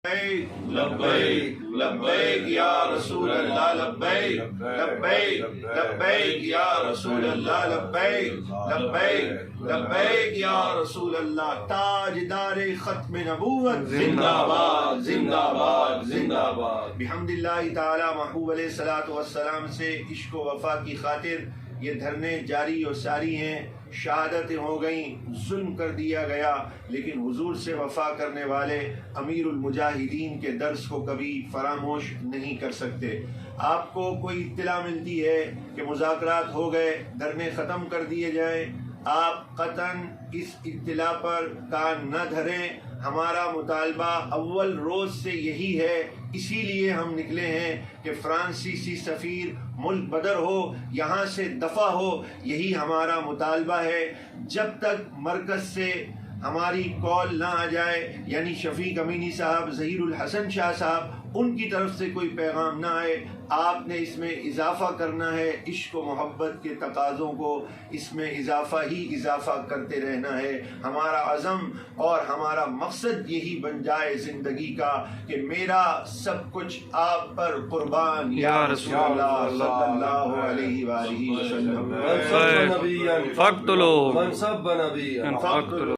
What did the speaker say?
لبیک لبیک یا رسول اللہ لبیک لبیک لبیک یا رسول اللہ لبیک لبیک لبیک یا رسول اللہ تاجدار ختم نبوت زندہ باد زندہ باد زندہ باد۔ بحمد اللہ تعالی محبوب علیہ الصلوۃ والسلام سے عشق و وفا کی خاطر یہ دھرنے جاری و ساری ہیں، شہادتیں ہو گئیں، ظلم کر دیا گیا، لیکن حضور سے وفا کرنے والے امیر المجاہدین کے درس کو کبھی فراموش نہیں کر سکتے۔ آپ کو کوئی اطلاع ملتی ہے کہ مذاکرات ہو گئے، دھرنے ختم کر دیے جائیں، آپ قطعاً اس اطلاع پر کان نہ دھریں۔ ہمارا مطالبہ اول روز سے یہی ہے، اسی لیے ہم نکلے ہیں کہ فرانسیسی سفیر ملک بدر ہو، یہاں سے دفع ہو، یہی ہمارا مطالبہ ہے۔ جب تک مرکز سے ہماری کال نہ آ جائے، یعنی شفیق امینی صاحب، ظہیر الحسن شاہ صاحب، ان کی طرف سے کوئی پیغام نہ آئے، آپ نے اس میں اضافہ کرنا ہے، عشق و محبت کے تقاضوں کو اس میں اضافہ ہی اضافہ کرتے رہنا ہے۔ ہمارا عزم اور ہمارا مقصد یہی بن جائے زندگی کا کہ میرا سب کچھ آپ پر قربان یا رسول اللہ صلی اللہ علیہ وآلہ وسلم۔ فاقتلوا فاقتلوا